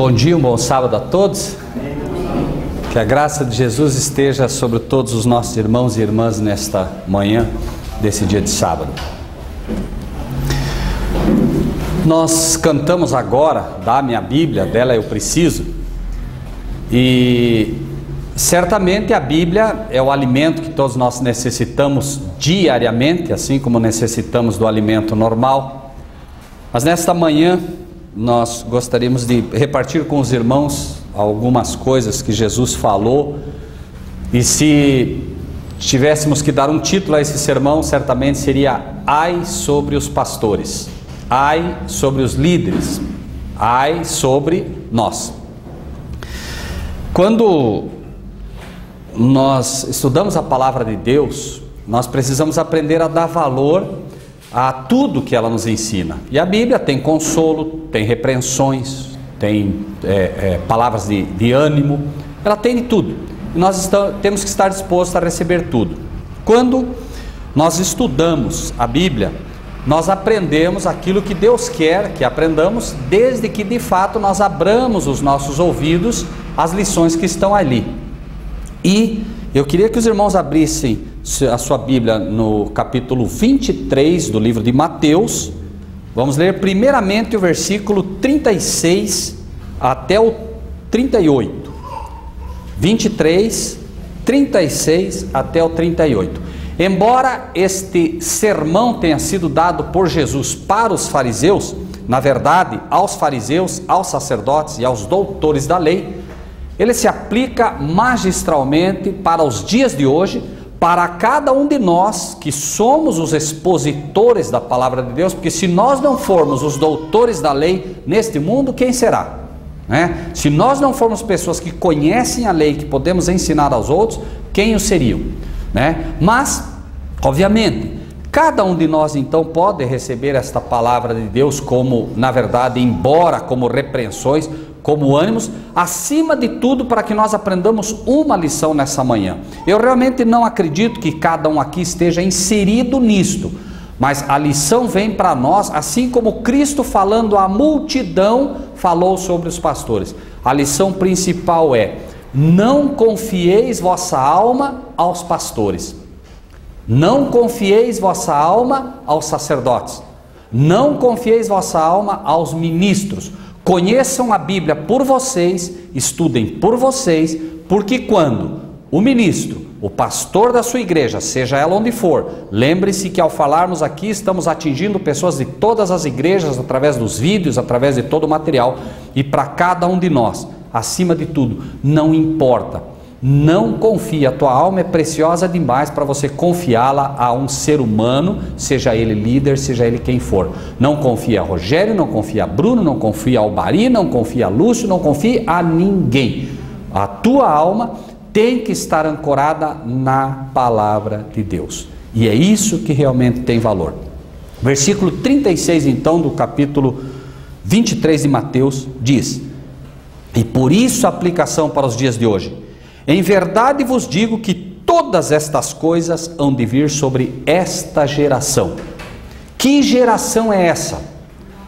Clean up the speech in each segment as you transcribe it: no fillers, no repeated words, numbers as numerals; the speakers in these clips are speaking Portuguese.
Bom dia, um bom sábado a todos. Que a graça de Jesus esteja sobre todos os nossos irmãos e irmãs nesta manhã desse dia de sábado. Nós cantamos agora, dá-me a Bíblia, dela eu preciso. E certamente a Bíblia é o alimento que todos nós necessitamos diariamente, assim como necessitamos do alimento normal. Mas nesta manhã nós gostaríamos de repartir com os irmãos algumas coisas que Jesus falou, e se tivéssemos que dar um título a esse sermão, certamente seria: ai sobre os pastores, ai sobre os líderes, ai sobre nós. Quando nós estudamos a palavra de Deus, nós precisamos aprender a dar valor a tudo que ela nos ensina. E a Bíblia tem consolo, tem repreensões, tem palavras de ânimo, ela tem de tudo. E nós temos que estar dispostos a receber tudo. Quando nós estudamos a Bíblia, nós aprendemos aquilo que Deus quer que aprendamos, desde que de fato nós abramos os nossos ouvidos às lições que estão ali. E eu queria que os irmãos abrissem a sua Bíblia no capítulo 23 do livro de Mateus. Vamos ler primeiramente o versículo 36 até o 38. 23, 36 até o 38. Embora este sermão tenha sido dado por Jesus para os fariseus, na verdade, aos fariseus, aos sacerdotes e aos doutores da lei, ele se aplica magistralmente para os dias de hoje, para cada um de nós que somos os expositores da palavra de Deus, porque se nós não formos os doutores da lei neste mundo, quem será? Se nós não formos pessoas que conhecem a lei, que podemos ensinar aos outros, quem o seriam? Mas, obviamente, cada um de nós então pode receber esta palavra de Deus como, na verdade, embora como repreensões, como ânimos, acima de tudo, para que nós aprendamos uma lição nessa manhã. Eu realmente não acredito que cada um aqui esteja inserido nisto, mas a lição vem para nós, assim como Cristo, falando à multidão, falou sobre os pastores. A lição principal é: não confieis vossa alma aos pastores, não confieis vossa alma aos sacerdotes, não confieis vossa alma aos ministros. Conheçam a Bíblia por vocês, estudem por vocês, porque quando o ministro, o pastor da sua igreja, seja ela onde for, lembre-se que ao falarmos aqui estamos atingindo pessoas de todas as igrejas, através dos vídeos, através de todo o material, e para cada um de nós, acima de tudo, não importa, não confia, a tua alma é preciosa demais para você confiá-la a um ser humano, seja ele líder, seja ele quem for. Não confia a Rogério, não confia a Bruno, não confia a Albari, não confia a Lúcio, não confia a ninguém. A tua alma tem que estar ancorada na palavra de Deus, e é isso que realmente tem valor. Versículo 36 então do capítulo 23 de Mateus diz: e por isso a aplicação para os dias de hoje: em verdade vos digo que todas estas coisas hão de vir sobre esta geração. Que geração é essa?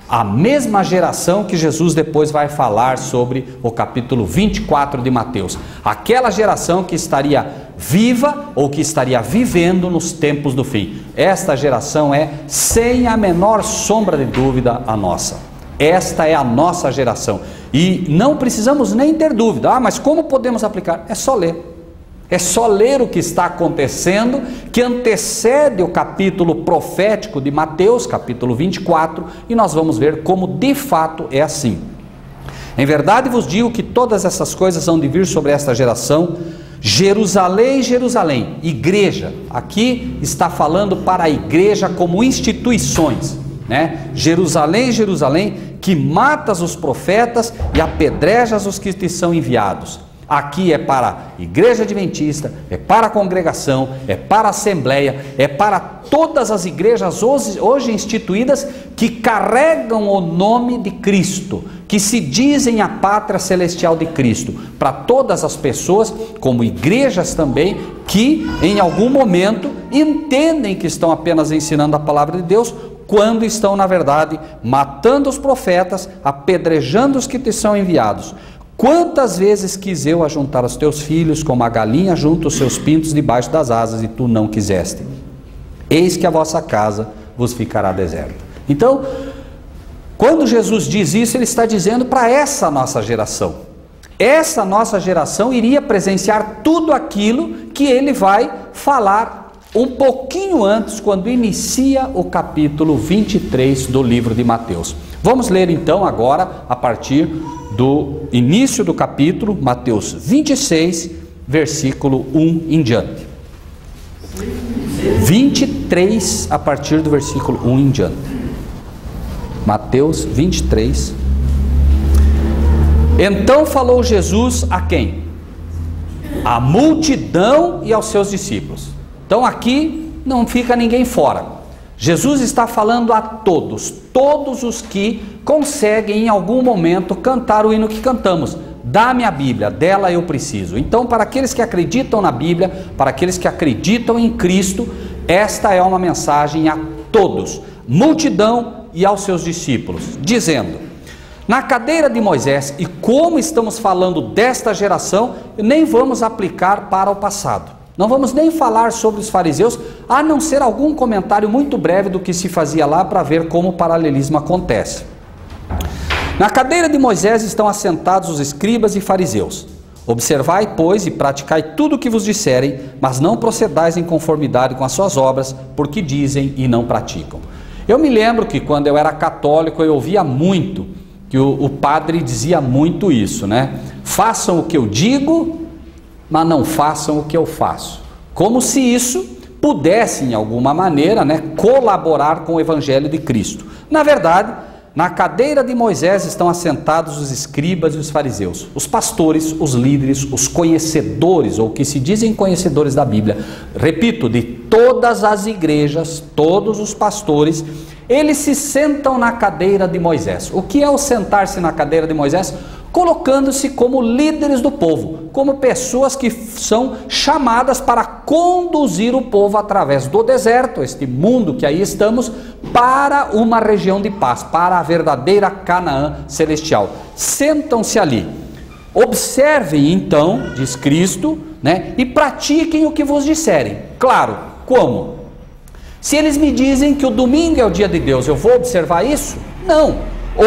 A mesma geração que Jesus depois vai falar sobre o capítulo 24 de Mateus. Aquela geração que estaria viva ou que estaria vivendo nos tempos do fim. Esta geração é, sem a menor sombra de dúvida, a nossa. Esta é a nossa geração. E não precisamos nem ter dúvida. Mas como podemos aplicar? É só ler. É só ler o que está acontecendo, que antecede o capítulo profético de Mateus, capítulo 24, e nós vamos ver como de fato é assim. Em verdade vos digo que todas essas coisas hão de vir sobre esta geração. Jerusalém, Jerusalém, igreja. Aqui está falando para a igreja como instituições. Jerusalém, Jerusalém, que matas os profetas e apedrejas os que te são enviados. Aqui é para a igreja adventista, é para a congregação, é para a assembleia, é para todas as igrejas hoje instituídas que carregam o nome de Cristo, que se dizem a pátria celestial de Cristo, para todas as pessoas, como igrejas também, que em algum momento entendem que estão apenas ensinando a palavra de Deus, quando estão, na verdade, matando os profetas, apedrejando os que te são enviados. Quantas vezes quis eu ajuntar os teus filhos, como a galinha junta os seus pintos debaixo das asas, e tu não quiseste? Eis que a vossa casa vos ficará deserta. Então, quando Jesus diz isso, ele está dizendo para essa nossa geração. Essa nossa geração iria presenciar tudo aquilo que ele vai falar um pouquinho antes, quando inicia o capítulo 23 do livro de Mateus. Vamos ler então agora, a partir do início do capítulo, Mateus 26, versículo 1 em diante. 23, a partir do versículo 1 em diante. Mateus 23. Então falou Jesus a quem? A multidão e aos seus discípulos. Então aqui não fica ninguém fora. Jesus está falando a todos, todos os que conseguem em algum momento cantar o hino que cantamos. Dá-me a Bíblia, dela eu preciso. Então, para aqueles que acreditam na Bíblia, para aqueles que acreditam em Cristo, esta é uma mensagem a todos, multidão e aos seus discípulos, dizendo: na cadeira de Moisés, e como estamos falando desta geração, nem vamos aplicar para o passado. Não vamos nem falar sobre os fariseus, a não ser algum comentário muito breve do que se fazia lá, para ver como o paralelismo acontece. Na cadeira de Moisés estão assentados os escribas e fariseus. Observai, pois, e praticai tudo o que vos disserem, mas não procedais em conformidade com as suas obras, porque dizem e não praticam. Eu me lembro que quando eu era católico, eu ouvia muito, que o padre dizia muito isso, né? Façam o que eu digo, mas não façam o que eu faço. Como se isso pudesse, em alguma maneira, né, colaborar com o Evangelho de Cristo. Na verdade, na cadeira de Moisés estão assentados os escribas e os fariseus, os pastores, os líderes, os conhecedores, ou que se dizem conhecedores da Bíblia. Repito, de todas as igrejas, todos os pastores, eles se sentam na cadeira de Moisés. O que é o sentar-se na cadeira de Moisés? Colocando-se como líderes do povo, como pessoas que são chamadas para conduzir o povo através do deserto, este mundo que aí estamos, para uma região de paz, para a verdadeira Canaã celestial. Sentam-se ali. Observem então, diz Cristo, né, e pratiquem o que vos disserem. Claro, como? Se eles me dizem que o domingo é o dia de Deus, eu vou observar isso? Não.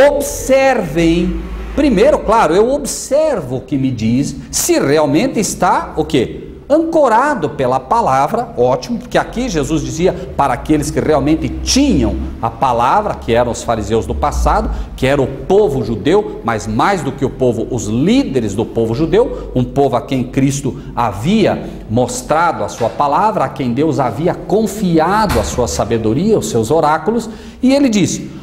Observem. Primeiro, claro, eu observo o que me diz, se realmente está, o quê? Ancorado pela palavra, ótimo, porque aqui Jesus dizia para aqueles que realmente tinham a palavra, que eram os fariseus do passado, que era o povo judeu, mas mais do que o povo, os líderes do povo judeu, um povo a quem Cristo havia mostrado a sua palavra, a quem Deus havia confiado a sua sabedoria, os seus oráculos, e ele disse: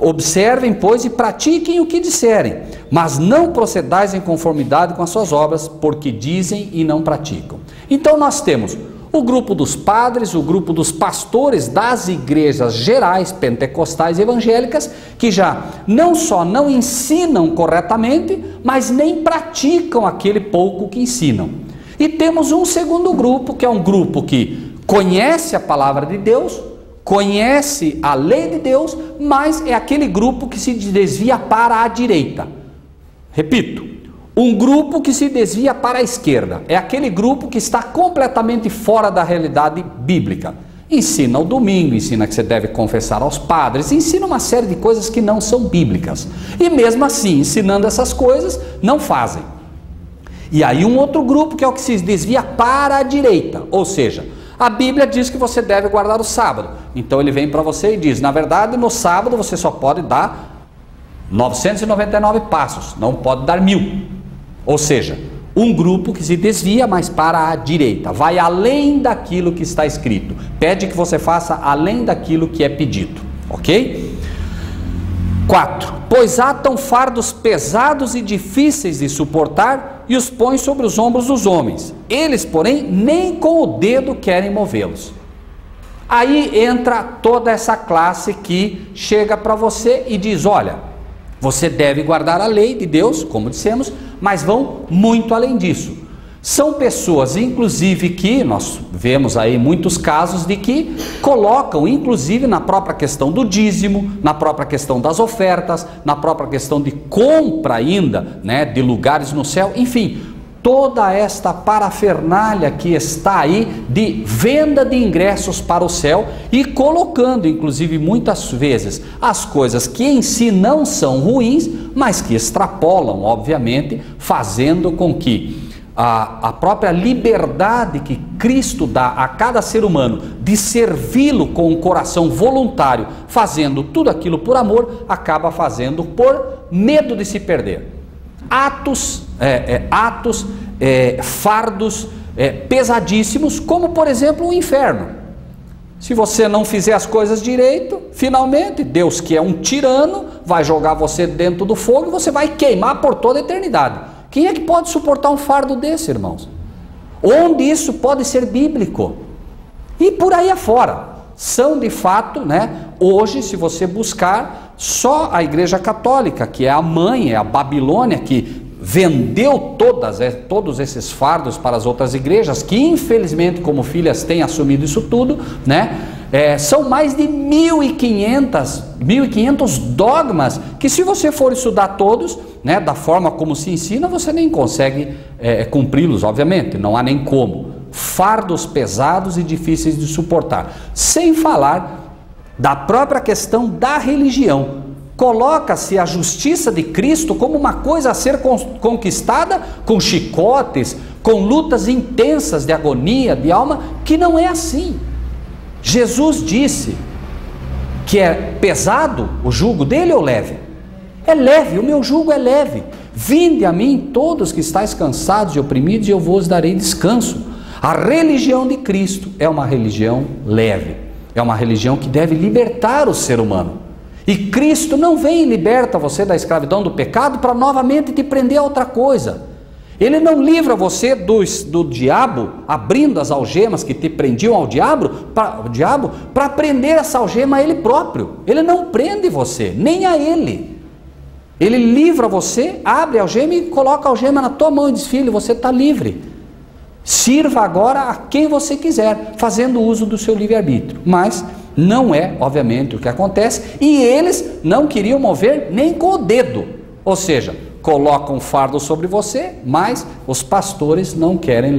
observem, pois, e pratiquem o que disserem, mas não procedais em conformidade com as suas obras, porque dizem e não praticam. Então nós temos o grupo dos padres, o grupo dos pastores das igrejas gerais, pentecostais e evangélicas, que já não só não ensinam corretamente, mas nem praticam aquele pouco que ensinam. E temos um segundo grupo, que é um grupo que conhece a palavra de Deus, conhece a lei de Deus, mas é aquele grupo que se desvia para a direita. Repito, um grupo que se desvia para a esquerda. É aquele grupo que está completamente fora da realidade bíblica. Ensina o domingo, ensina que você deve confessar aos padres, ensina uma série de coisas que não são bíblicas. E mesmo assim, ensinando essas coisas, não fazem. E aí um outro grupo que é o que se desvia para a direita, ou seja, a Bíblia diz que você deve guardar o sábado. Então ele vem para você e diz: na verdade, no sábado você só pode dar 999 passos, não pode dar 1000. Ou seja, um grupo que se desvia, mas para a direita, vai além daquilo que está escrito, pede que você faça além daquilo que é pedido, ok? 4. Pois atam fardos pesados e difíceis de suportar e os põem sobre os ombros dos homens. Eles, porém, nem com o dedo querem movê-los. Aí entra toda essa classe que chega para você e diz: olha, você deve guardar a lei de Deus, como dissemos, mas vão muito além disso. São pessoas, inclusive, que nós vemos aí muitos casos de que colocam, inclusive, na própria questão do dízimo, na própria questão das ofertas, na própria questão de compra ainda, né, de lugares no céu, enfim, toda esta parafernália que está aí de venda de ingressos para o céu e colocando, inclusive, muitas vezes as coisas que em si não são ruins, mas que extrapolam, obviamente, fazendo com que a própria liberdade que Cristo dá a cada ser humano de servi-lo com um coração voluntário, fazendo tudo aquilo por amor, acaba fazendo por medo de se perder. Fardos pesadíssimos, como por exemplo o inferno. Se você não fizer as coisas direito, finalmente Deus, que é um tirano, vai jogar você dentro do fogo e você vai queimar por toda a eternidade. Quem é que pode suportar um fardo desse, irmãos? Onde isso pode ser bíblico? E por aí afora. São de fato, né? Hoje, se você buscar, só a Igreja Católica, que é a mãe, é a Babilônia, que vendeu todos esses fardos para as outras igrejas, que infelizmente, como filhas, têm assumido isso tudo, né? São mais de 1.500 dogmas que, se você for estudar todos, né, da forma como se ensina, você nem consegue cumpri-los, obviamente, não há nem como. Fardos pesados e difíceis de suportar. Sem falar da própria questão da religião. Coloca-se a justiça de Cristo como uma coisa a ser conquistada com chicotes, com lutas intensas de agonia, de alma, que não é assim. Jesus disse que é pesado o jugo dele ou leve? É leve, o meu jugo é leve. Vinde a mim todos que estáis cansados e oprimidos e eu vos darei descanso. A religião de Cristo é uma religião leve, é uma religião que deve libertar o ser humano. E Cristo não vem e liberta você da escravidão do pecado para novamente te prender a outra coisa. Ele não livra você do diabo, abrindo as algemas que te prendiam ao diabo, para prender essa algema a ele próprio. Ele não prende você, nem a ele. Ele livra você, abre a algema e coloca a algema na tua mão e diz: filho, você está livre. Sirva agora a quem você quiser, fazendo uso do seu livre-arbítrio. Mas não é, obviamente, o que acontece, e eles não queriam mover nem com o dedo. Ou seja, colocam um fardo sobre você, mas os pastores não querem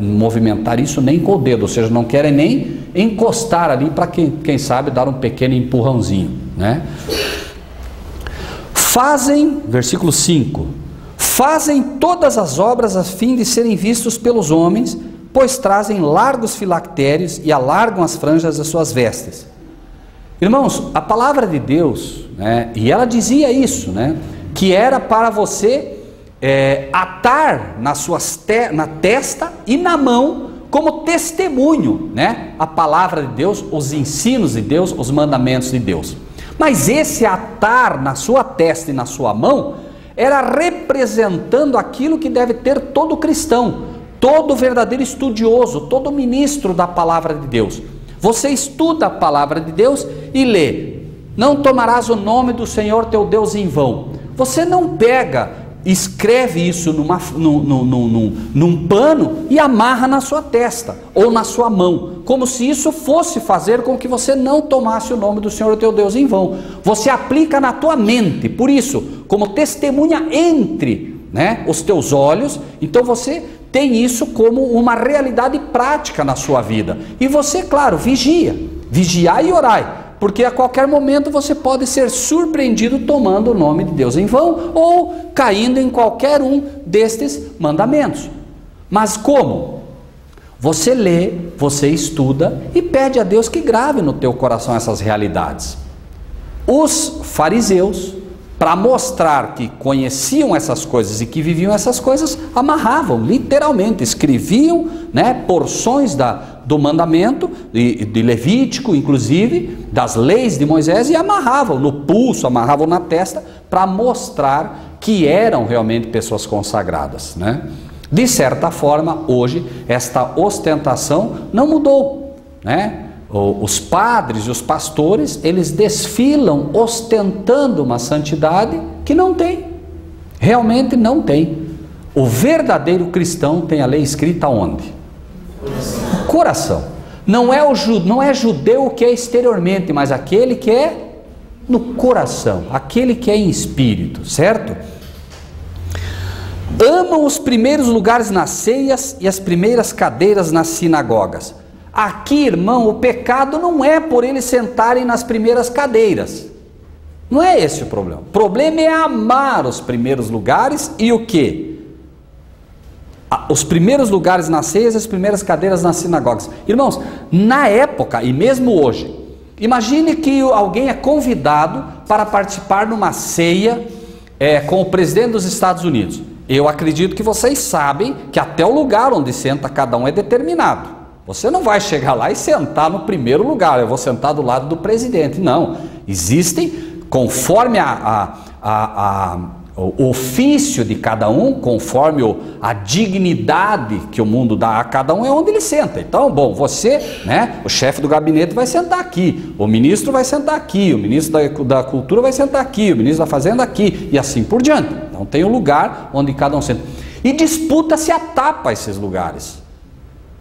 movimentar isso nem com o dedo, ou seja, não querem nem encostar ali para quem sabe dar um pequeno empurrãozinho, né? Fazem, versículo 5, fazem todas as obras a fim de serem vistos pelos homens, pois trazem largos filactérios e alargam as franjas das suas vestes. Irmãos, a palavra de Deus, né, e ela dizia isso, né, que era para você atar na testa e na mão como testemunho, né, a palavra de Deus, os ensinos de Deus, os mandamentos de Deus. Mas esse atar na sua testa e na sua mão era representando aquilo que deve ter todo cristão, todo verdadeiro estudioso, todo ministro da palavra de Deus. Você estuda a palavra de Deus e lê: não tomarás o nome do Senhor teu Deus em vão. Você não pega, escreve isso num pano e amarra na sua testa ou na sua mão, como se isso fosse fazer com que você não tomasse o nome do Senhor teu Deus em vão. Você aplica na tua mente, por isso, como testemunha entre, né, os teus olhos. Então você tem isso como uma realidade prática na sua vida. E você, claro, vigiai e orai. Porque a qualquer momento você pode ser surpreendido tomando o nome de Deus em vão ou caindo em qualquer um destes mandamentos. Mas como? Você lê, você estuda e pede a Deus que grave no teu coração essas realidades. Os fariseus, para mostrar que conheciam essas coisas e que viviam essas coisas, amarravam, literalmente, escreviam, né, porções do mandamento, de Levítico, inclusive, das leis de Moisés, e amarravam no pulso, amarravam na testa, para mostrar que eram realmente pessoas consagradas, né? De certa forma, hoje, esta ostentação não mudou, né? Os padres e os pastores, eles desfilam ostentando uma santidade que não tem, realmente não tem. O verdadeiro cristão tem a lei escrita onde? No coração. Não é judeu que é exteriormente, mas aquele que é no coração, aquele que é em espírito, certo? Amam os primeiros lugares nas ceias e as primeiras cadeiras nas sinagogas. Aqui, irmão, o pecado não é por eles sentarem nas primeiras cadeiras. Não é esse o problema. O problema é amar os primeiros lugares e o quê? Os primeiros lugares nas ceias e as primeiras cadeiras nas sinagogas. Irmãos, na época e mesmo hoje, imagine que alguém é convidado para participar numa ceia com o presidente dos Estados Unidos. Eu acredito que vocês sabem que até o lugar onde senta cada um é determinado. Você não vai chegar lá e sentar no primeiro lugar, eu vou sentar do lado do presidente. Não, existem, conforme o ofício de cada um, conforme a dignidade que o mundo dá a cada um, é onde ele senta. Então, bom, você, né, o chefe do gabinete vai sentar aqui, o ministro vai sentar aqui, o ministro da cultura vai sentar aqui, o ministro da fazenda aqui, e assim por diante. Então tem um lugar onde cada um senta. E disputa-se a tapa esses lugares.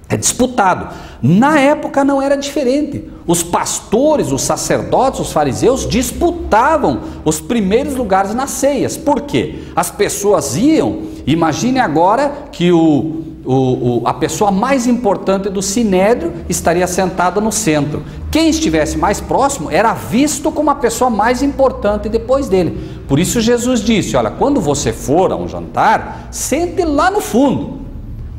É disputado. Na época não era diferente. Os pastores, os sacerdotes, os fariseus disputavam os primeiros lugares nas ceias. Por quê? As pessoas iam, imagine agora que a pessoa mais importante do sinédrio estaria sentada no centro. Quem estivesse mais próximo era visto como a pessoa mais importante depois dele. Por isso Jesus disse, olha, quando você for a um jantar, sente lá no fundo.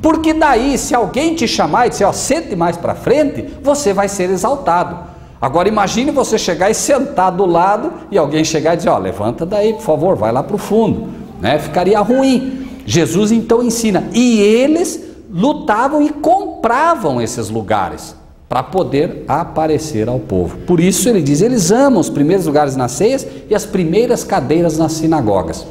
Porque daí, se alguém te chamar e disser, ó, sente mais para frente, você vai ser exaltado. Agora imagine você chegar e sentar do lado e alguém chegar e dizer, ó, levanta daí, por favor, vai lá para o fundo, né? Ficaria ruim. Jesus então ensina, e eles lutavam e compravam esses lugares para poder aparecer ao povo. Por isso ele diz, eles amam os primeiros lugares nas ceias e as primeiras cadeiras nas sinagogas.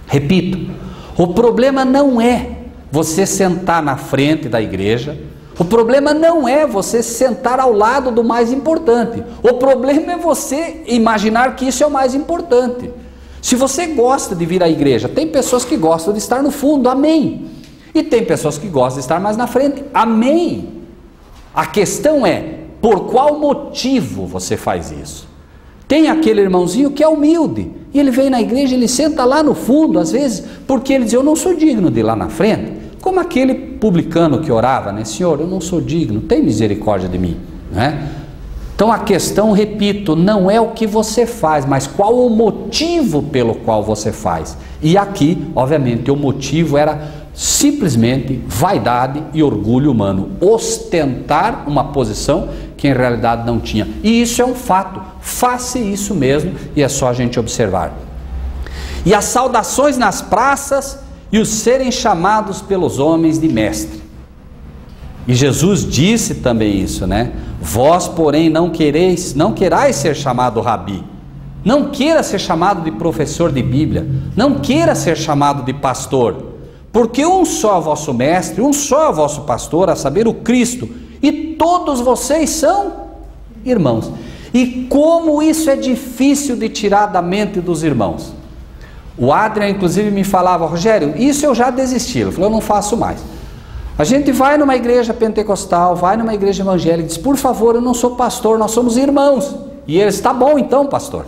Repito, o problema não é você sentar na frente da igreja, o problema não é você sentar ao lado do mais importante, o problema é você imaginar que isso é o mais importante. Se você gosta de vir à igreja, tem pessoas que gostam de estar no fundo, amém, e tem pessoas que gostam de estar mais na frente, amém. A questão é, por qual motivo você faz isso? Tem aquele irmãozinho que é humilde, e ele vem na igreja, ele senta lá no fundo, às vezes, porque ele diz, eu não sou digno de ir lá na frente. Como aquele publicano que orava, né? Senhor, eu não sou digno, tem misericórdia de mim, né? Então a questão, repito, não é o que você faz, mas qual o motivo pelo qual você faz. E aqui, obviamente, o motivo era simplesmente vaidade e orgulho humano, ostentar uma posição que em realidade não tinha. E isso é um fato, faça isso mesmo, e é só a gente observar. E as saudações nas praças e os serem chamados pelos homens de mestre. E Jesus disse também isso, né? Vós, porém, não querais ser chamado rabi, não queira ser chamado de professor de Bíblia, não queira ser chamado de pastor, porque um só é vosso mestre, um só é vosso pastor, a saber, o Cristo, e todos vocês são irmãos. E como isso é difícil de tirar da mente dos irmãos. O Adrian, inclusive, me falava, Rogério, isso eu já desisti. Eu falei, eu não faço mais. A gente vai numa igreja pentecostal, vai numa igreja evangélica e diz, por favor, eu não sou pastor, nós somos irmãos. E eles, tá bom então, pastor.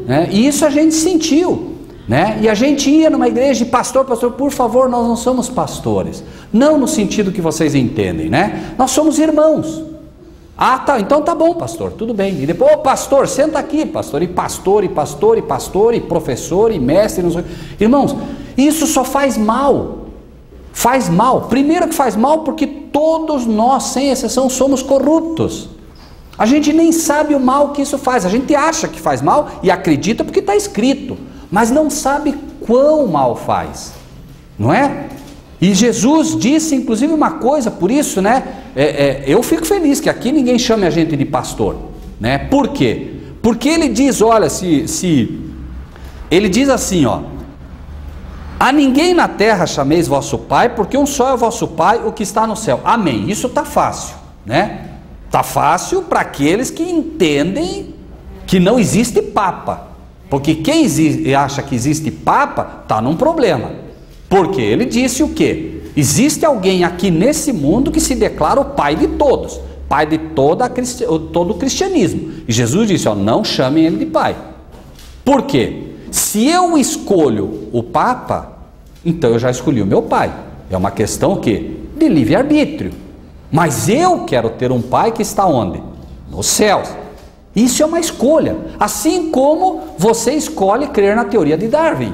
Né? E isso a gente sentiu. Né? E a gente ia numa igreja e pastor, por favor, nós não somos pastores. Não no sentido que vocês entendem, né? Nós somos irmãos. Ah, tá, então tá bom, pastor, tudo bem. E depois, pastor, senta aqui, pastor, e pastor, e pastor, e pastor, e professor, e mestre, não sei. Irmãos, isso só faz mal. Faz mal. Primeiro que faz mal porque todos nós, sem exceção, somos corruptos. A gente nem sabe o mal que isso faz. A gente acha que faz mal e acredita porque está escrito, mas não sabe quão mal faz, não é? E Jesus disse inclusive uma coisa, por isso, né? Eu fico feliz que aqui ninguém chame a gente de pastor, né? Por quê? Porque ele diz, olha, ele diz assim, ó, a ninguém na terra chameis vosso pai, porque um só é o vosso pai, o que está no céu. Amém. Isso está fácil, né? Está fácil para aqueles que entendem que não existe papa, porque quem acha que existe papa está num problema. Porque ele disse o quê? Existe alguém aqui nesse mundo que se declara o pai de todos, pai de todo o cristianismo. E Jesus disse, ó, não chamem ele de pai. Por quê? Se eu escolho o Papa, então eu já escolhi o meu pai. É uma questão o quê? De livre-arbítrio. Mas eu quero ter um pai que está onde? Nos céus. Isso é uma escolha. Assim como você escolhe crer na teoria de Darwin.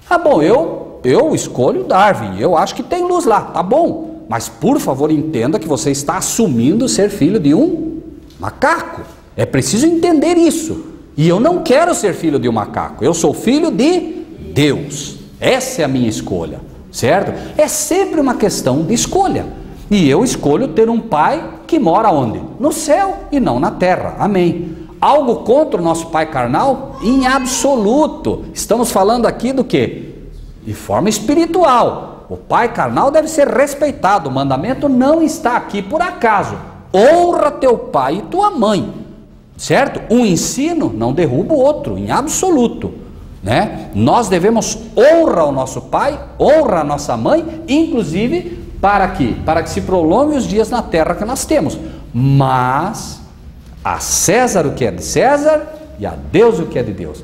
Ah, bom, eu escolho Darwin, eu acho que tem luz lá, tá bom. Mas por favor entenda que você está assumindo ser filho de um macaco. É preciso entender isso. E eu não quero ser filho de um macaco, eu sou filho de Deus. Essa é a minha escolha, certo? É sempre uma questão de escolha. E eu escolho ter um pai que mora onde? No céu e não na terra, amém. Algo contra o nosso pai carnal? Em absoluto. Estamos falando aqui do quê? De forma espiritual. O pai carnal deve ser respeitado, o mandamento não está aqui por acaso. Honra teu pai e tua mãe. Certo? Um ensino não derruba o outro, em absoluto, né? Nós devemos honrar o nosso pai, honrar a nossa mãe, inclusive para que se prolongue os dias na terra que nós temos. Mas a César o que é de César e a Deus o que é de Deus.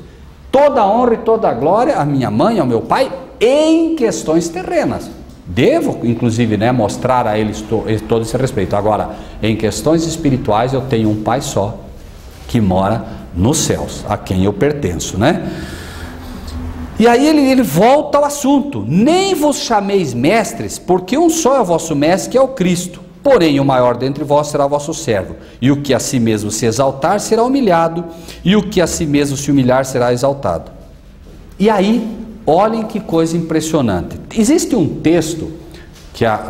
Toda a honra e toda a glória à minha mãe e ao meu pai em questões terrenas. Devo, inclusive, né, mostrar a eles todo esse respeito. Agora, em questões espirituais, eu tenho um pai só, que mora nos céus, a quem eu pertenço, né? E aí ele volta ao assunto. Nem vos chameis mestres, porque um só é o vosso mestre, que é o Cristo. Porém, o maior dentre vós será vosso servo. E o que a si mesmo se exaltar será humilhado, e o que a si mesmo se humilhar será exaltado. E aí, olhem que coisa impressionante. Existe um texto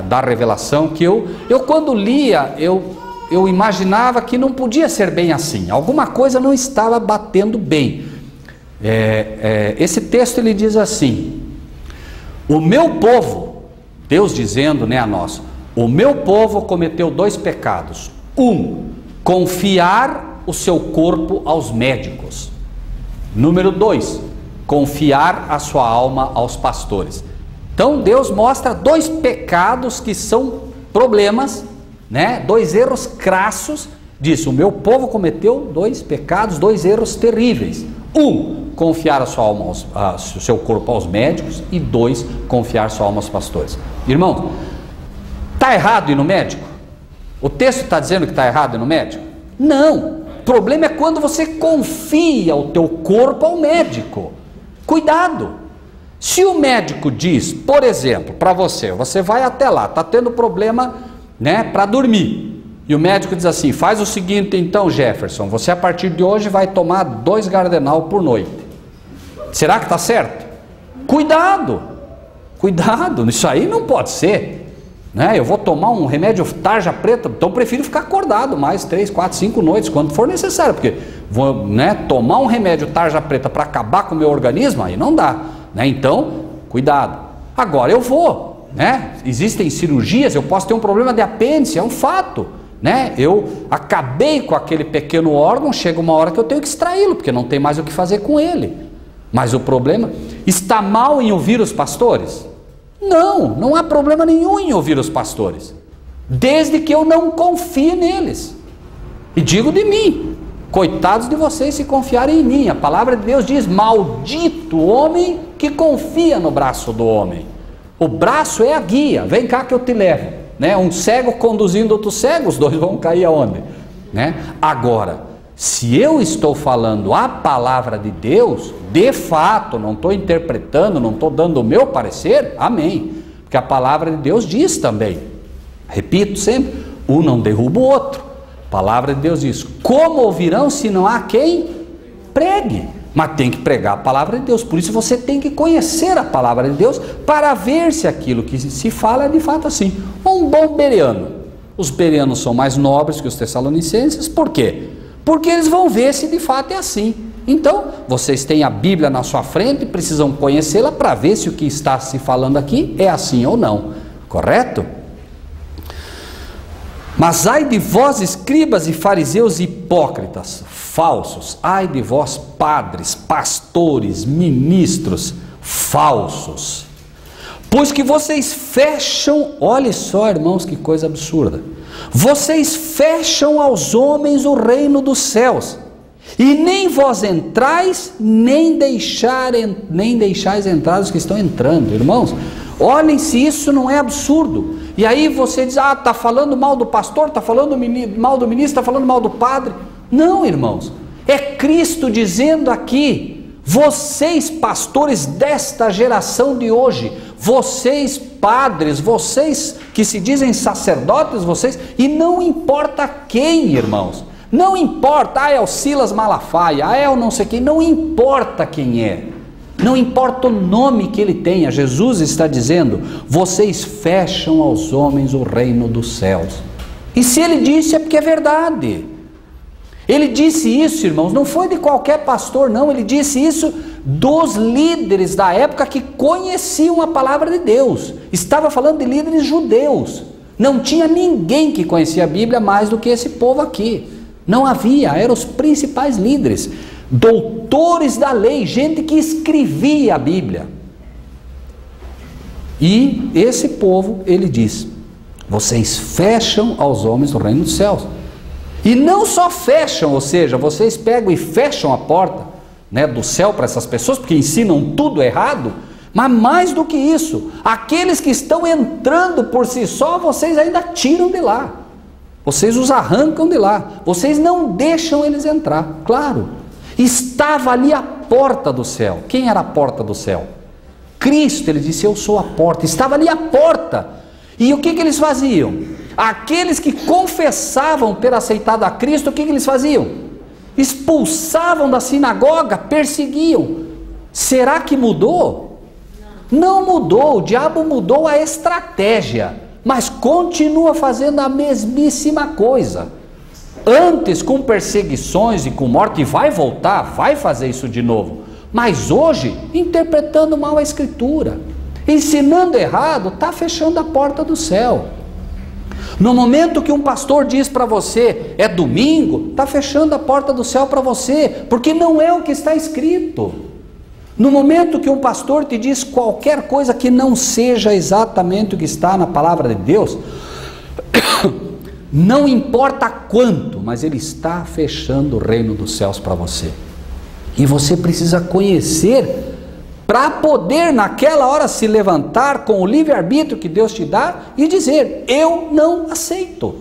da Revelação que eu quando lia, eu imaginava que não podia ser bem assim. Alguma coisa não estava batendo bem. Esse texto ele diz assim: o meu povo, Deus dizendo, né, a nós, o meu povo cometeu 2 pecados. Confiar o seu corpo aos médicos. Número 2, confiar a sua alma aos pastores. Então Deus mostra 2 pecados que são problemas, né? 2 erros crassos disso. O meu povo cometeu 2 pecados, 2 erros terríveis. Confiar a sua alma o seu corpo aos médicos, e 2, confiar sua alma aos pastores. Irmão, está errado ir no médico? O texto está dizendo que está errado ir no médico? Não. O problema é quando você confia o teu corpo ao médico. Cuidado. Se o médico diz, por exemplo, para você vai até lá, está tendo problema, né, para dormir, e o médico diz assim: faz o seguinte então, Jefferson, você a partir de hoje vai tomar 2 Gardenal por noite. Será que está certo? Cuidado, isso aí não pode ser, né? Eu vou tomar um remédio tarja preta, então eu prefiro ficar acordado mais 3, 4, 5 noites, quando for necessário, porque vou, né, tomar um remédio tarja preta para acabar com o meu organismo, aí não dá, né? Então, cuidado. Agora eu vou, né? Existem cirurgias, eu posso ter um problema de apêndice, é um fato, né? Eu acabei com aquele pequeno órgão, chega uma hora que eu tenho que extraí-lo, porque não tem mais o que fazer com ele. Mas o problema, está mal em ouvir os pastores? Não há problema nenhum em ouvir os pastores, desde que eu não confie neles. E digo de mim, coitados de vocês se confiarem em mim. A palavra de Deus diz: maldito o homem que confia no braço do homem. O braço é a guia, vem cá que eu te levo, né? Um cego conduzindo outro cego, os 2 vão cair aonde, né? Agora, se eu estou falando a palavra de Deus, de fato, não estou interpretando, não estou dando o meu parecer, amém. Porque a palavra de Deus diz também, repito sempre, um não derruba o outro. A palavra de Deus diz: como ouvirão se não há quem pregue? Mas tem que pregar a palavra de Deus. Por isso você tem que conhecer a palavra de Deus para ver se aquilo que se fala é de fato assim. Um bom bereano. Os bereanos são mais nobres que os tessalonicenses. Por quê? Porque eles vão ver se de fato é assim. Então, vocês têm a Bíblia na sua frente e precisam conhecê-la para ver se o que está se falando aqui é assim ou não. Correto? Mas ai de vós, escribas e fariseus hipócritas, falsos. Ai de vós, padres, pastores, ministros, falsos. Pois que vocês fecham, olhe só, irmãos, que coisa absurda. Vocês fecham aos homens o reino dos céus, e nem vós entrais, nem deixais entrar os que estão entrando. Irmãos, olhem se isso não é absurdo. E aí você diz, está falando mal do pastor, está falando mal do ministro, está falando mal do padre. Não, irmãos, é Cristo dizendo aqui: vocês pastores desta geração de hoje, vocês padres, vocês que se dizem sacerdotes, vocês, e não importa quem, irmãos, não importa, é o Silas Malafaia, é o não sei quem, não importa quem é, não importa o nome que ele tenha. Jesus está dizendo: vocês fecham aos homens o reino dos céus. E se ele disse, é porque é verdade. Ele disse isso, irmãos, não foi de qualquer pastor, não. Ele disse isso dos líderes da época que conheciam a palavra de Deus. Estava falando de líderes judeus. Não tinha ninguém que conhecia a Bíblia mais do que esse povo aqui. Não havia, eram os principais líderes, doutores da lei, gente que escrevia a Bíblia. E esse povo, ele diz: vocês fecham aos homens o reino dos céus. E não só fecham, ou seja, vocês pegam e fecham a porta, né, do céu para essas pessoas, porque ensinam tudo errado, mas mais do que isso, aqueles que estão entrando por si só, vocês ainda tiram de lá, vocês os arrancam de lá, vocês não deixam eles entrar. Claro, estava ali a porta do céu. Quem era a porta do céu? Cristo. Ele disse: eu sou a porta. Estava ali a porta. E o que eles faziam? Aqueles que confessavam ter aceitado a Cristo, o que eles faziam? Expulsavam da sinagoga, perseguiam. Será que mudou? Não mudou. O diabo mudou a estratégia, mas continua fazendo a mesmíssima coisa. Antes com perseguições e com morte, e vai voltar, vai fazer isso de novo. Mas hoje, interpretando mal a Escritura, ensinando errado, está fechando a porta do céu. No momento que um pastor diz para você, é domingo, está fechando a porta do céu para você, porque não é o que está escrito. No momento que um pastor te diz qualquer coisa que não seja exatamente o que está na palavra de Deus, não importa quanto, mas ele está fechando o reino dos céus para você. E você precisa conhecer, para poder naquela hora se levantar com o livre-arbítrio que Deus te dá e dizer: eu não aceito.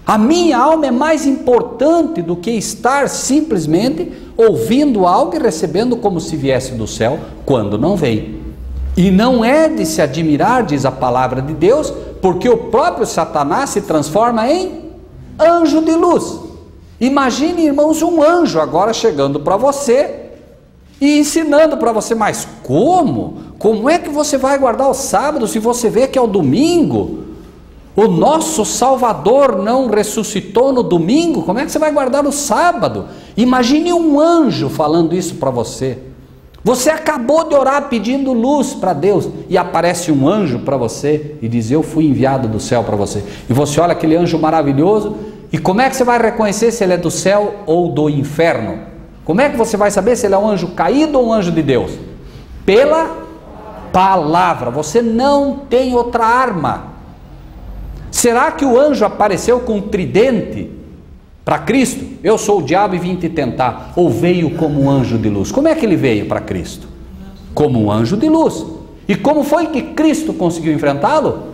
A minha alma é mais importante do que estar simplesmente ouvindo algo e recebendo como se viesse do céu, quando não vem. E não é de se admirar, diz a palavra de Deus, porque o próprio Satanás se transforma em anjo de luz. Imagine, irmãos, um anjo agora chegando para você e ensinando para você: mas como? Como é que você vai guardar o sábado se você vê que é o domingo? O nosso Salvador não ressuscitou no domingo, como é que você vai guardar o sábado? Imagine um anjo falando isso para você. Você acabou de orar pedindo luz para Deus e aparece um anjo para você e diz: eu fui enviado do céu para você. E você olha aquele anjo maravilhoso, e como é que você vai reconhecer se ele é do céu ou do inferno? Como é que você vai saber se ele é um anjo caído ou um anjo de Deus? Pela palavra. Você não tem outra arma. Será que o anjo apareceu com um tridente para Cristo? Eu sou o diabo e vim te tentar. Ou veio como um anjo de luz? Como é que ele veio para Cristo? Como um anjo de luz. E como foi que Cristo conseguiu enfrentá-lo?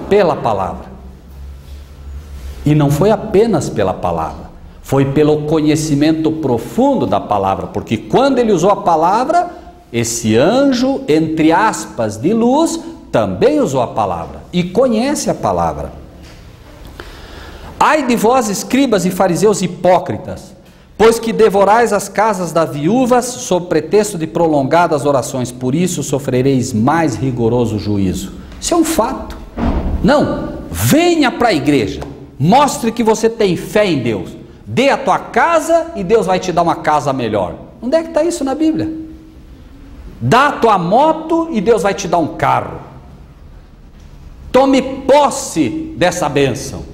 Pela palavra. E não foi apenas pela palavra, foi pelo conhecimento profundo da palavra, porque quando ele usou a palavra, esse anjo, entre aspas, de luz, também usou a palavra e conhece a palavra. Ai de vós, escribas e fariseus hipócritas, pois que devorais as casas das viúvas sob pretexto de prolongadas orações, por isso sofrereis mais rigoroso juízo. Isso é um fato. Não, venha para a igreja, mostre que você tem fé em Deus, dê a tua casa e Deus vai te dar uma casa melhor. Onde é que está isso na Bíblia? Dá a tua moto e Deus vai te dar um carro. Tome posse dessa bênção.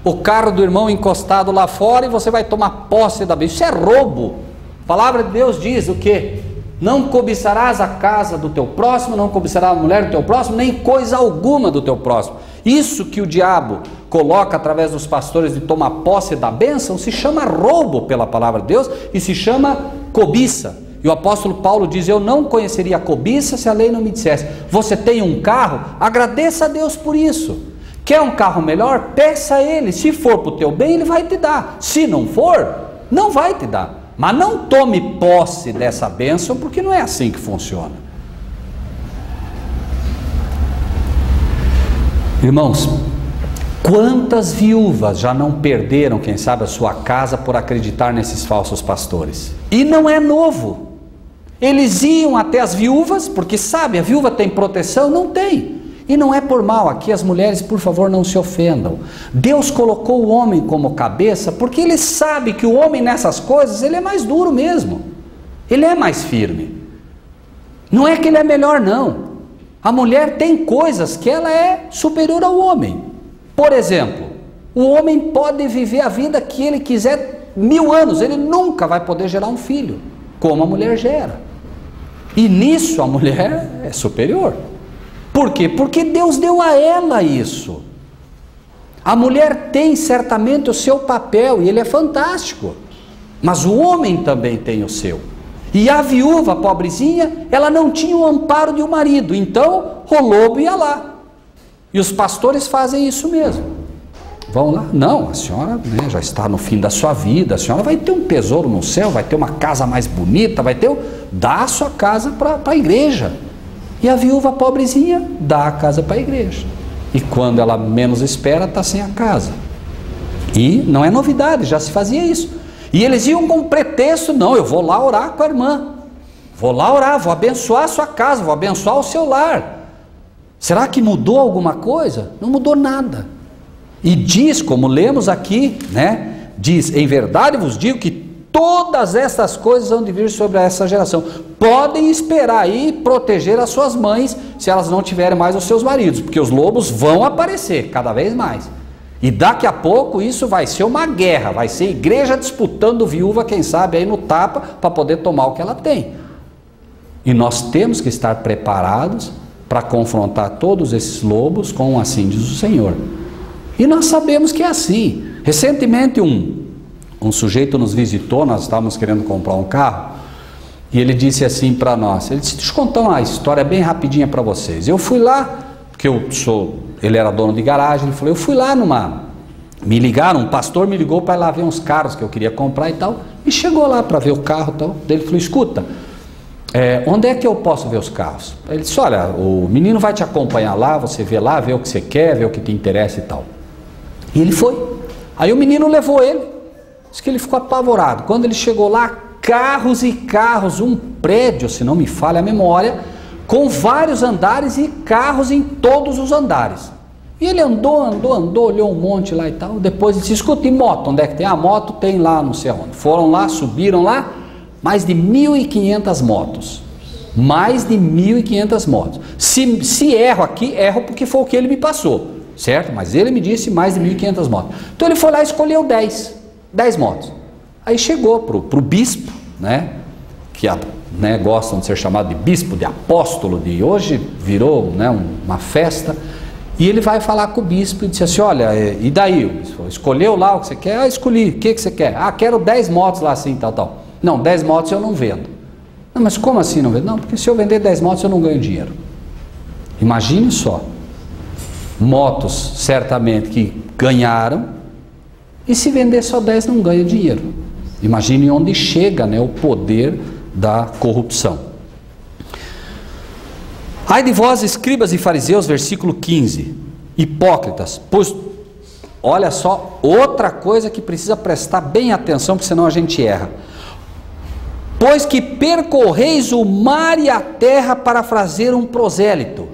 O carro do irmão encostado lá fora e você vai tomar posse da bênção. Isso é roubo. A palavra de Deus diz o quê? Não cobiçarás a casa do teu próximo, não cobiçarás a mulher do teu próximo, nem coisa alguma do teu próximo. Isso que o diabo coloca através dos pastores de tomar posse da bênção, se chama roubo pela palavra de Deus e se chama cobiça. E o apóstolo Paulo diz, eu não conheceria a cobiça se a lei não me dissesse, você tem um carro, agradeça a Deus por isso. Quer um carro melhor? Peça a ele, se for para o teu bem, ele vai te dar. Se não for, não vai te dar. Mas não tome posse dessa bênção, porque não é assim que funciona. Irmãos, quantas viúvas já não perderam, quem sabe, a sua casa por acreditar nesses falsos pastores? E não é novo. Eles iam até as viúvas, porque sabe, a viúva tem proteção? Não tem. E não é por mal, aqui as mulheres, por favor, não se ofendam. Deus colocou o homem como cabeça, porque Ele sabe que o homem nessas coisas, ele é mais duro mesmo. Ele é mais firme. Não é que ele é melhor, não. A mulher tem coisas que ela é superior ao homem. Por exemplo, o homem pode viver a vida que ele quiser 1000 anos, ele nunca vai poder gerar um filho, como a mulher gera. E nisso a mulher é superior. Por quê? Porque Deus deu a ela isso. A mulher tem certamente o seu papel, e ele é fantástico. Mas o homem também tem o seu. E a viúva, pobrezinha, ela não tinha o amparo de um marido. Então, o lobo ia lá. E os pastores fazem isso mesmo. Vão lá. Não, a senhora, né, já está no fim da sua vida. A senhora vai ter um tesouro no céu, vai ter uma casa mais bonita, vai ter... Dá a sua casa para a igreja. E a viúva pobrezinha dá a casa para a igreja. E quando ela menos espera, está sem a casa. E não é novidade, já se fazia isso. E eles iam com pretexto, não, eu vou lá orar com a irmã. Vou lá orar, vou abençoar a sua casa, vou abençoar o seu lar. Será que mudou alguma coisa? Não mudou nada. E diz, como lemos aqui, né? Diz, em verdade vos digo que todas essas coisas vão de vir sobre essa geração. Podem esperar aí proteger as suas mães, se elas não tiverem mais os seus maridos, porque os lobos vão aparecer cada vez mais. E daqui a pouco isso vai ser uma guerra, vai ser igreja disputando viúva, quem sabe aí no tapa, para poder tomar o que ela tem. E nós temos que estar preparados para confrontar todos esses lobos com assim diz o Senhor. E nós sabemos que é assim. Recentemente um sujeito nos visitou, nós estávamos querendo comprar um carro, e ele disse assim para nós, ele disse, deixa eu contar uma história bem rapidinha para vocês. Eu fui lá, porque ele era dono de garagem, ele falou, eu fui lá me ligaram, um pastor me ligou para ir lá ver uns carros que eu queria comprar e tal, e chegou lá para ver o carro e tal, daí ele falou, escuta, onde é que eu posso ver os carros? Ele disse, olha, o menino vai te acompanhar lá, você vê lá, vê o que você quer, vê o que te interessa e tal. E ele foi, aí o menino levou ele, disse que ele ficou apavorado. Quando ele chegou lá, carros e carros, um prédio, se não me falha a memória, com vários andares e carros em todos os andares. E ele andou, olhou um monte lá e tal. Depois ele disse, escuta, e moto? Onde é que tem? A moto tem lá, não sei onde. Foram lá, subiram lá, mais de 1.500 motos. Mais de 1.500 motos. Se erro aqui, erro porque foi o que ele me passou, certo? Mas ele me disse mais de 1.500 motos. Então ele foi lá e escolheu 10 motos. Aí chegou para o bispo, né, que gostam de ser chamado de bispo, de apóstolo, de hoje virou, né, uma festa, e ele vai falar com o bispo e disse assim, olha, e daí? Escolheu lá o que você quer? Ah, escolhi, o que você quer? Ah, quero 10 motos lá assim, tal. Não, 10 motos eu não vendo. Não, mas como assim não vendo? Não, porque se eu vender 10 motos eu não ganho dinheiro. Imagine só, motos certamente que ganharam, e se vender só 10 não ganha dinheiro. Imagine onde chega, né, o poder da corrupção. Ai de vós, escribas e fariseus, versículo 15, hipócritas, pois, olha só, outra coisa que precisa prestar bem atenção, porque senão a gente erra. Pois que percorreis o mar e a terra para fazer um prosélito.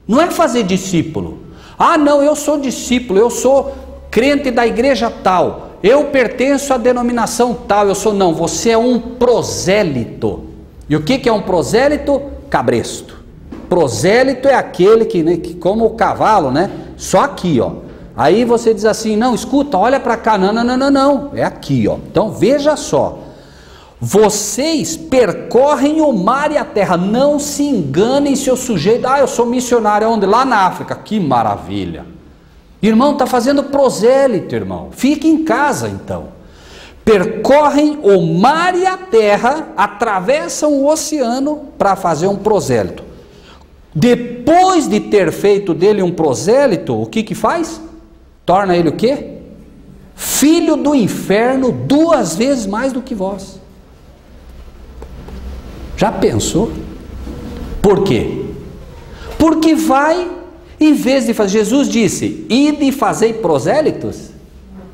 Não é fazer discípulo. Ah não, eu sou discípulo, eu sou crente da igreja tal, eu pertenço à denominação tal, não, você é um prosélito. E o que é um prosélito? Cabresto. Prosélito é aquele que como o cavalo, né? Só aqui, ó. Aí você diz assim, não, escuta, olha para cá, não, é aqui, ó. Então veja só, vocês percorrem o mar e a terra. Não se enganem, seu sujeito. Eu sou missionário onde? Lá na África. Que maravilha. Irmão, está fazendo prosélito, irmão. Fique em casa, então. Percorrem o mar e a terra, atravessam o oceano para fazer um prosélito. Depois de ter feito dele um prosélito, o que faz? Torna ele o quê? Filho do inferno 2 vezes mais do que vós. Já pensou? Por quê? Porque vai, em vez de fazer, Jesus disse, ide e fazei prosélitos.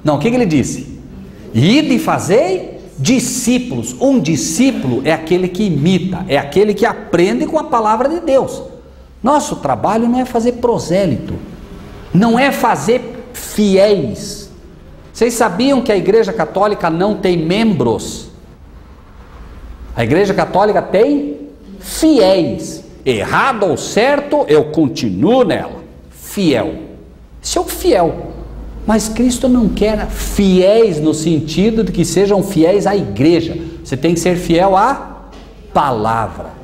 Não, o que ele disse? Ide e fazei discípulos. Um discípulo é aquele que imita, é aquele que aprende com a palavra de Deus. Nosso trabalho não é fazer prosélito, não é fazer fiéis. Vocês sabiam que a Igreja Católica não tem membros? A Igreja Católica tem fiéis. Errado ou certo, eu continuo nela. Fiel. Esse é o fiel. Mas Cristo não quer fiéis no sentido de que sejam fiéis à igreja. Você tem que ser fiel à palavra.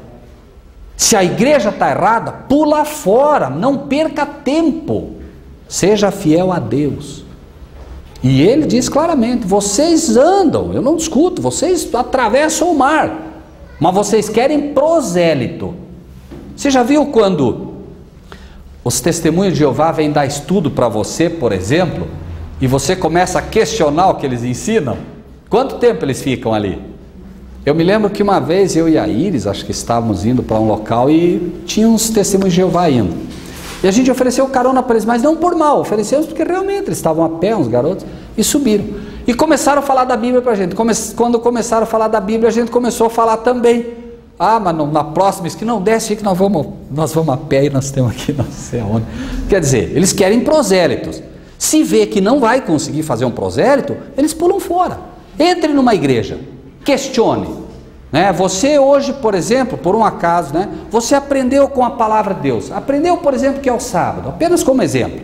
Se a igreja está errada, pula fora, não perca tempo. Seja fiel a Deus. E ele diz claramente, vocês andam, eu não discuto, vocês atravessam o mar, mas vocês querem prosélito. Você já viu quando os testemunhos de Jeová vêm dar estudo para você, por exemplo, e você começa a questionar o que eles ensinam? Quanto tempo eles ficam ali? Eu me lembro que uma vez eu e a Iris, acho que estávamos indo para um local e tinha uns testemunhos de Jeová indo. E a gente ofereceu carona para eles, mas não por mal, oferecemos porque realmente eles estavam a pé, uns garotos, e subiram. E começaram a falar da Bíblia para a gente. Quando começaram a falar da Bíblia, a gente começou a falar também. Mas na próxima esquina, não desce que nós vamos a pé e nós temos aqui, não sei aonde. Quer dizer, eles querem prosélitos. Se vê que não vai conseguir fazer um prosélito, eles pulam fora. Entre numa igreja, questione. Você hoje, por exemplo, por um acaso, você aprendeu com a palavra de Deus. Aprendeu, por exemplo, que é o sábado, apenas como exemplo.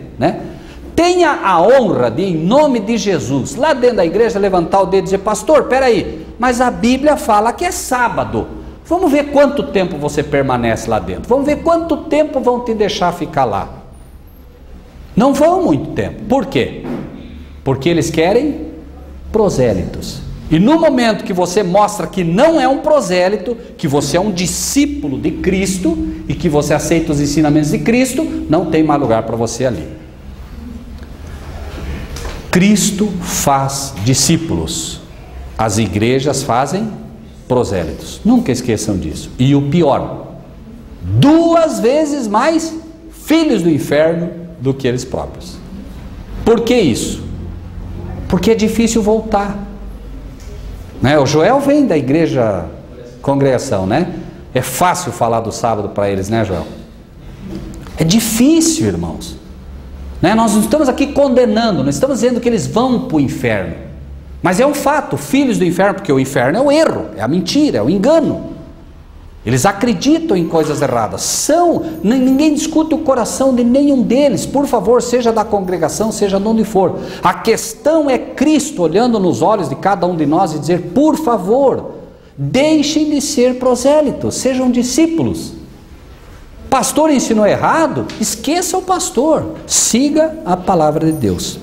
Tenha a honra de, em nome de Jesus, lá dentro da igreja, levantar o dedo e dizer, pastor, peraí, mas a Bíblia fala que é sábado. Vamos ver quanto tempo você permanece lá dentro. Vamos ver quanto tempo vão te deixar ficar lá. Não vão muito tempo. Por quê? Porque eles querem prosélitos. E no momento que você mostra que não é um prosélito, que você é um discípulo de Cristo e que você aceita os ensinamentos de Cristo, não tem mais lugar para você ali. Cristo faz discípulos. As igrejas fazem prosélitos. Nunca esqueçam disso. E o pior, 2 vezes mais filhos do inferno do que eles próprios. Por que isso? Porque é difícil voltar. O Joel vem da igreja congregação, É fácil falar do sábado para eles, Joel? É difícil, irmãos. Nós não estamos aqui condenando, não estamos dizendo que eles vão para o inferno. Mas é um fato, filhos do inferno, porque o inferno é o erro, é a mentira, é o engano. Eles acreditam em coisas erradas. Ninguém discute o coração de nenhum deles, por favor, seja da congregação, seja de onde for. A questão é Cristo olhando nos olhos de cada um de nós e dizer, por favor, deixem de ser prosélitos, sejam discípulos. Pastor ensinou errado, esqueça o pastor, siga a palavra de Deus.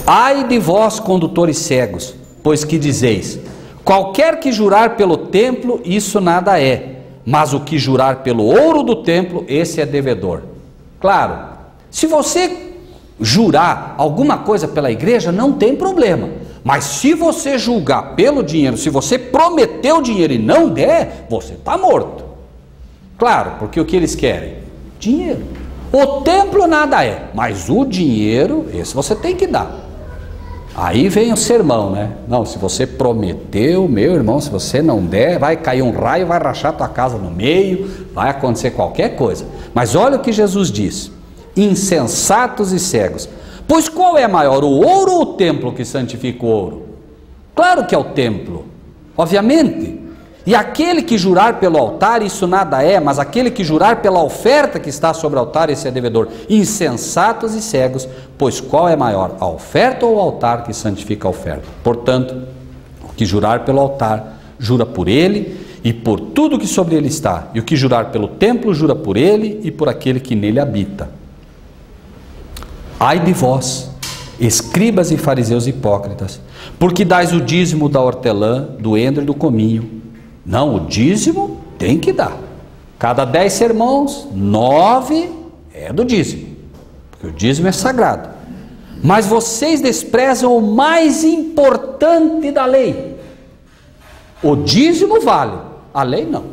Ai de vós, condutores cegos, pois que dizeis, qualquer que jurar pelo templo, isso nada é, mas o que jurar pelo ouro do templo, esse é devedor. Claro, se você jurar alguma coisa pela igreja, não tem problema, mas se você julgar pelo dinheiro, se você prometeu dinheiro e não der, você está morto. Claro, porque o que eles querem? Dinheiro. O templo nada é, mas o dinheiro, esse você tem que dar. Aí vem o sermão, Não, se você prometeu, meu irmão, se você não der, vai cair um raio, vai rachar tua casa no meio, vai acontecer qualquer coisa. Mas olha o que Jesus diz, insensatos e cegos, pois qual é maior, o ouro ou o templo que santifica o ouro? Claro que é o templo, obviamente. E aquele que jurar pelo altar, isso nada é, mas aquele que jurar pela oferta que está sobre o altar, esse é devedor. Insensatos e cegos, pois qual é maior, a oferta ou o altar que santifica a oferta? Portanto, o que jurar pelo altar, jura por ele e por tudo que sobre ele está. E o que jurar pelo templo, jura por ele e por aquele que nele habita. Ai de vós, escribas e fariseus hipócritas, porque dais o dízimo da hortelã, do endro e do cominho. Não, o dízimo tem que dar. Cada 10 sermãos, 9 é do dízimo, porque o dízimo é sagrado. Mas vocês desprezam o mais importante da lei. O dízimo vale, a lei não.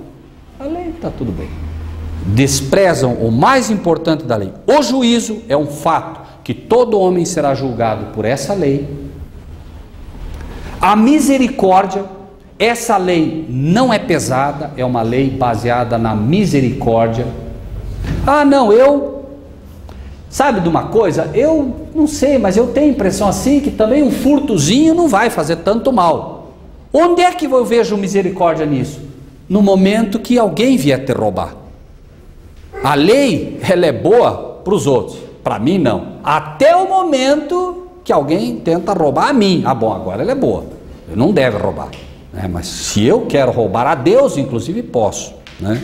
A lei está tudo bem. Desprezam o mais importante da lei. O juízo é um fato, que todo homem será julgado por essa lei. A misericórdia, essa lei não é pesada, é uma lei baseada na misericórdia. Ah, não, sabe de uma coisa? Eu não sei, mas eu tenho a impressão assim que também um furtozinho não vai fazer tanto mal. Onde é que eu vejo misericórdia nisso? No momento que alguém vier te roubar. A lei, ela é boa para os outros. Para mim não, até o momento que alguém tenta roubar a mim. Ah bom, agora ela é boa, eu não devo roubar, né? Mas se eu quero roubar a Deus, inclusive posso, né?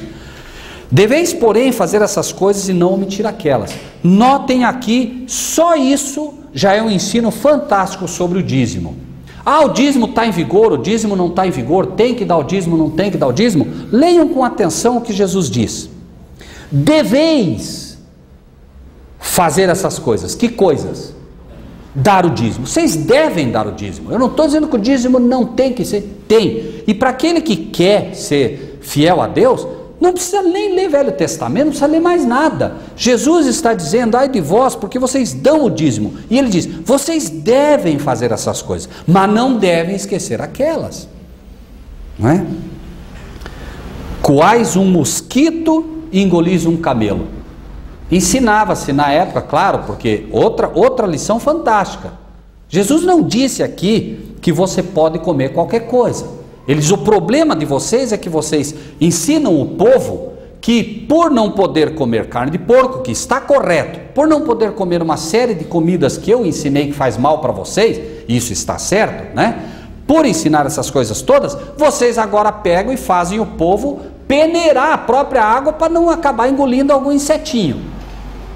Deveis porém fazer essas coisas e não omitir aquelas. Notem aqui, só isso já é um ensino fantástico sobre o dízimo. Ah, o dízimo está em vigor, o dízimo não está em vigor, tem que dar o dízimo, não tem que dar o dízimo. Leiam com atenção o que Jesus diz. Deveis fazer essas coisas. Que coisas? Dar o dízimo. Vocês devem dar o dízimo. Eu não estou dizendo que o dízimo não tem que ser. Tem. E para aquele que quer ser fiel a Deus, não precisa nem ler Velho Testamento, não precisa ler mais nada. Jesus está dizendo, ai de vós, porque vocês dão o dízimo. E ele diz, vocês devem fazer essas coisas, mas não devem esquecer aquelas. Não é? Coais um mosquito e engolis um camelo. Ensinava-se na época, claro, porque outra lição fantástica. Jesus não disse aqui que você pode comer qualquer coisa. Ele diz, o problema de vocês é que vocês ensinam o povo que por não poder comer carne de porco, que está correto, por não poder comer uma série de comidas que eu ensinei que faz mal para vocês, isso está certo, né? Por ensinar essas coisas todas, vocês agora pegam e fazem o povo peneirar a própria água para não acabar engolindo algum insetinho.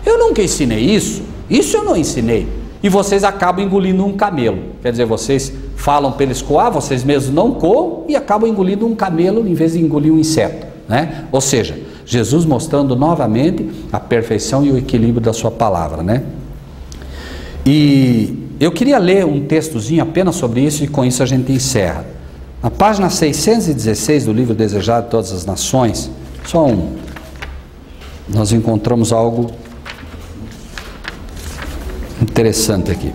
Eu nunca ensinei isso eu não ensinei. E vocês acabam engolindo um camelo. Quer dizer, vocês falam para eles coar, vocês mesmos não coam e acabam engolindo um camelo em vez de engolir um inseto, né? Ou seja, Jesus mostrando novamente a perfeição e o equilíbrio da sua palavra, né? E eu queria ler um textozinho apenas sobre isso e com isso a gente encerra. Na página 616 do livro Desejado de Todas as Nações, nós encontramos algo interessante aqui.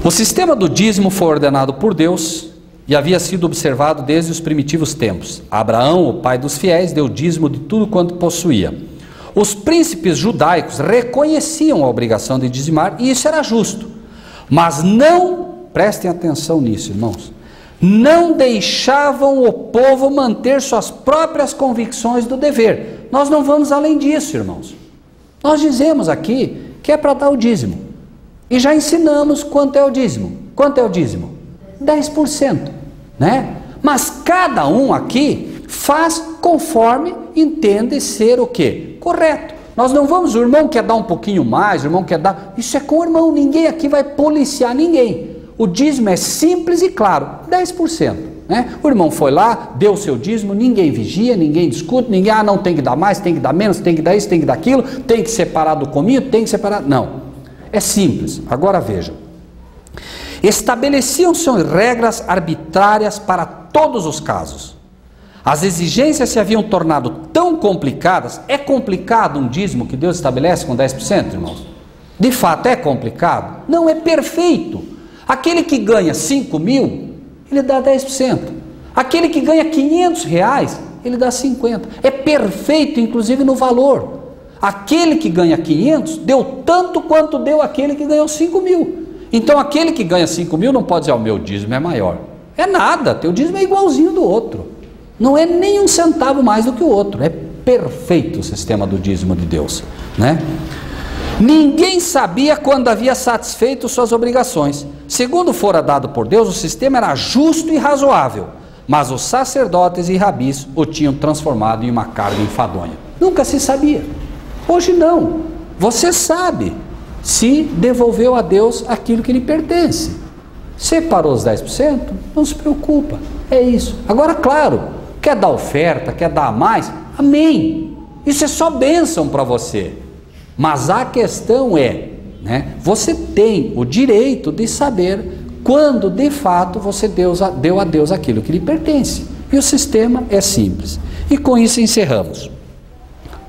O sistema do dízimo foi ordenado por Deus e havia sido observado desde os primitivos tempos. Abraão, o pai dos fiéis, deu dízimo de tudo quanto possuía. Os príncipes judaicos reconheciam a obrigação de dizimar e isso era justo. Mas não, prestem atenção nisso, irmãos, não deixavam o povo manter suas próprias convicções do dever. Nós não vamos além disso, irmãos. Nós dizemos aqui que é para dar o dízimo. E já ensinamos quanto é o dízimo. Quanto é o dízimo? 10%, né? Mas cada um aqui faz conforme entende ser o quê? Correto. Nós não vamos, o irmão quer dar um pouquinho mais, o irmão quer dar... Isso é com o irmão, ninguém aqui vai policiar ninguém. O dízimo é simples e claro, 10%. Né? O irmão foi lá, deu o seu dízimo, ninguém vigia, ninguém discute, ninguém, não tem que dar mais, tem que dar menos, tem que dar isso, tem que dar aquilo, tem que separar do cominho, tem que separar... Não, é simples. Agora vejam. Estabeleciam-se regras arbitrárias para todos os casos. As exigências se haviam tornado tão complicadas. É complicado um dízimo que Deus estabelece com 10%, irmãos? De fato é complicado? Não, é perfeito. Aquele que ganha 5 mil, ele dá 10%. Aquele que ganha 500 reais, ele dá 50. É perfeito, inclusive no valor. Aquele que ganha 500, deu tanto quanto deu aquele que ganhou 5 mil. Então aquele que ganha 5 mil não pode dizer, o meu dízimo é maior. É nada, teu dízimo é igualzinho do outro. Não é nem um centavo mais do que o outro. É perfeito o sistema do dízimo de Deus, né? Ninguém sabia quando havia satisfeito suas obrigações, Segundo fora dado por Deus, o sistema era justo e razoável, mas os sacerdotes e rabis o tinham transformado em uma carga enfadonha. Nunca se sabia. Hoje não. Você sabe se devolveu a Deus aquilo que lhe pertence. Separou os 10%? Não se preocupa. É isso. Agora, claro, quer dar oferta, quer dar mais? Amém. Isso é só bênção para você. Mas a questão é, você tem o direito de saber quando de fato você deu a Deus aquilo que lhe pertence. E o sistema é simples. E com isso encerramos.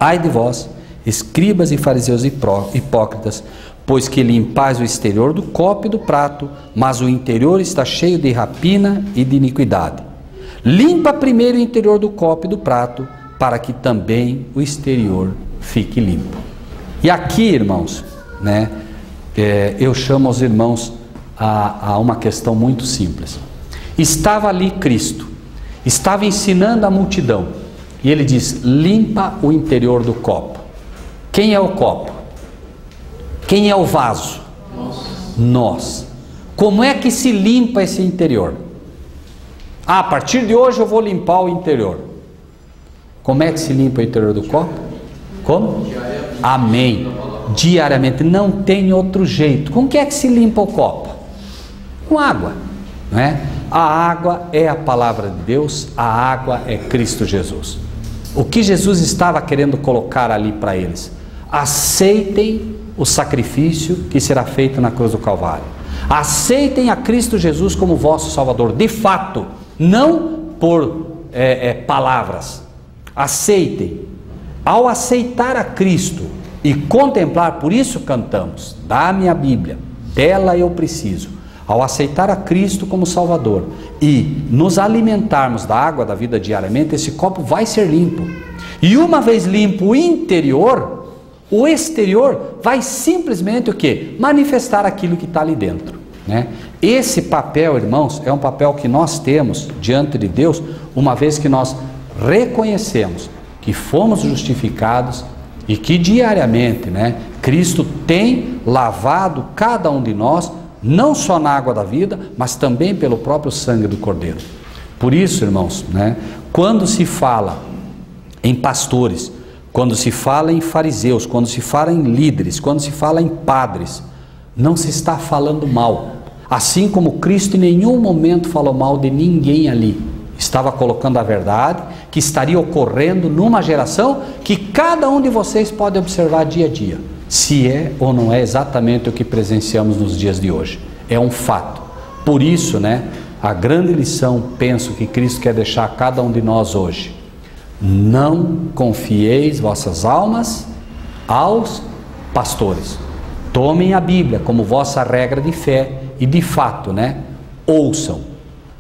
Ai de vós, escribas e fariseus hipócritas, pois que limpais o exterior do copo e do prato, mas o interior está cheio de rapina e de iniquidade. Limpa primeiro o interior do copo e do prato, para que também o exterior fique limpo. E aqui, irmãos, eu chamo os irmãos a uma questão muito simples. Estava ali Cristo, estava ensinando a multidão, e ele diz: limpa o interior do copo. Quem é o copo? Quem é o vaso? Nós. Como é que se limpa esse interior? A partir de hoje eu vou limpar o interior. Como é que se limpa o interior do copo? Como? Amém. Diariamente, não tem outro jeito. Como que é que se limpa o copo? Com água, não é? A água é a palavra de Deus, a água é Cristo Jesus. O que Jesus estava querendo colocar ali para eles? Aceitem o sacrifício que será feito na cruz do Calvário. Aceitem a Cristo Jesus como vosso Salvador, de fato, não por palavras. Aceitem. Ao aceitar a Cristo e contemplar, por isso cantamos: dá-me a Bíblia, dela eu preciso. Ao aceitar a Cristo como Salvador e nos alimentarmos da água da vida diariamente, esse copo vai ser limpo. E uma vez limpo o interior, o exterior vai simplesmente o quê? Manifestar aquilo que está ali dentro, Esse papel, irmãos, é um papel que nós temos diante de Deus, uma vez que nós reconhecemos que fomos justificados e que diariamente, Cristo tem lavado cada um de nós, não só na água da vida, mas também pelo próprio sangue do Cordeiro. Por isso, irmãos, quando se fala em pastores, quando se fala em fariseus, quando se fala em líderes, quando se fala em padres, não se está falando mal. Assim como Cristo em nenhum momento falou mal de ninguém ali. Estava colocando a verdade que estaria ocorrendo numa geração que cada um de vocês pode observar dia a dia. Se é ou não é exatamente o que presenciamos nos dias de hoje. É um fato. Por isso, a grande lição, penso, que Cristo quer deixar a cada um de nós hoje: não confieis vossas almas aos pastores. Tomem a Bíblia como vossa regra de fé e de fato, ouçam.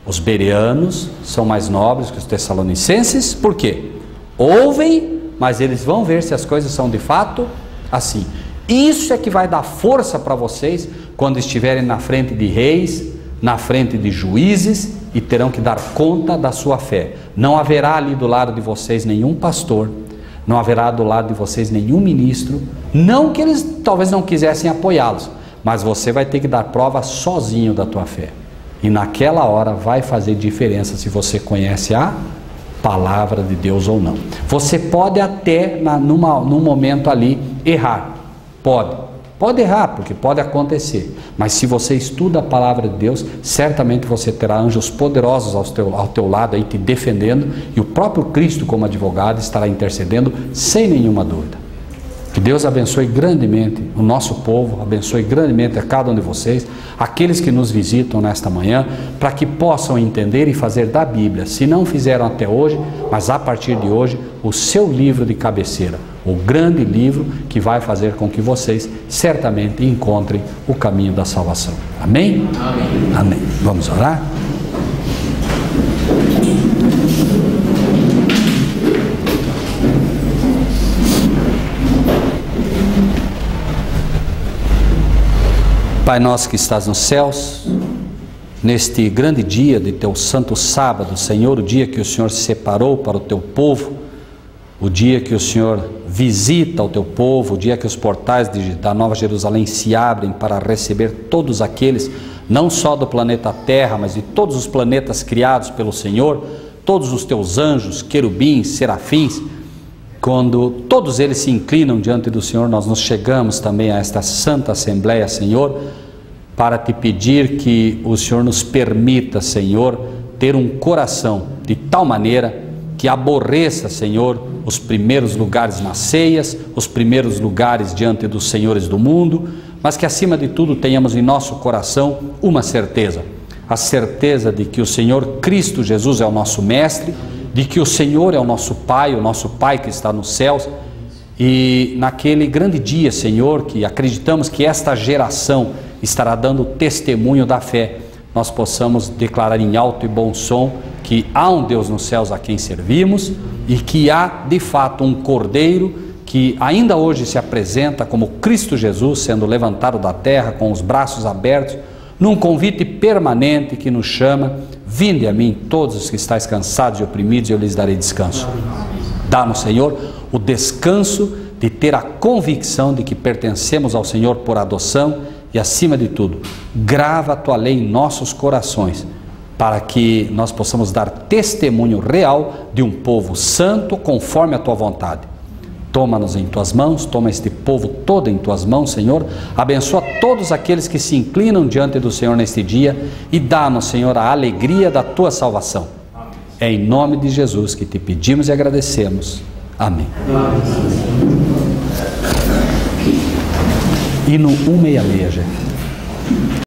Os bereanos são mais nobres que os tessalonicenses. Por quê? Ouvem, mas eles vão ver se as coisas são de fato assim. Isso é que vai dar força para vocês quando estiverem na frente de reis, na frente de juízes, e terão que dar conta da sua fé. Não haverá ali do lado de vocês nenhum pastor, não haverá do lado de vocês nenhum ministro, não que eles talvez não quisessem apoiá-los, mas você vai ter que dar prova sozinho da tua fé. E naquela hora vai fazer diferença se você conhece a palavra de Deus ou não. Você pode até num momento ali errar, pode errar, porque pode acontecer, mas se você estuda a palavra de Deus, certamente você terá anjos poderosos ao teu lado aí te defendendo, e o próprio Cristo como advogado estará intercedendo sem nenhuma dúvida. Que Deus abençoe grandemente o nosso povo, abençoe grandemente a cada um de vocês, aqueles que nos visitam nesta manhã, para que possam entender e fazer da Bíblia, se não fizeram até hoje, mas a partir de hoje, o seu livro de cabeceira, o grande livro que vai fazer com que vocês certamente encontrem o caminho da salvação. Amém? Amém. Amém. Vamos orar? Pai nosso que estás nos céus, neste grande dia de teu santo sábado, Senhor, o dia que o Senhor separou para o teu povo, o dia que o Senhor visita o teu povo, o dia que os portais da Nova Jerusalém se abrem para receber todos aqueles, não só do planeta Terra, mas de todos os planetas criados pelo Senhor, todos os teus anjos, querubins, serafins. Quando todos eles se inclinam diante do Senhor, nós nos chegamos também a esta santa assembleia, Senhor, para te pedir que o Senhor nos permita, Senhor, ter um coração de tal maneira que aborreça, Senhor, os primeiros lugares nas ceias, os primeiros lugares diante dos senhores do mundo, mas que acima de tudo tenhamos em nosso coração uma certeza, a certeza de que o Senhor Cristo Jesus é o nosso Mestre, de que o Senhor é o nosso Pai que está nos céus, e naquele grande dia, Senhor, que acreditamos que esta geração estará dando testemunho da fé, nós possamos declarar em alto e bom som que há um Deus nos céus a quem servimos e que há de fato um Cordeiro que ainda hoje se apresenta como Cristo Jesus, sendo levantado da terra com os braços abertos, num convite permanente que nos chama: vinde a mim todos os que estáis cansados e oprimidos, e eu lhes darei descanso. Dá-nos, Senhor, o descanso de ter a convicção de que pertencemos ao Senhor por adoção e, acima de tudo, grava a tua lei em nossos corações, para que nós possamos dar testemunho real de um povo santo conforme a tua vontade. Toma-nos em tuas mãos, toma este povo todo em tuas mãos, Senhor, abençoa todos aqueles que se inclinam diante do Senhor neste dia e dá-nos, Senhor, a alegria da tua salvação. É em nome de Jesus que te pedimos e agradecemos. Amém. Hino 166, gente.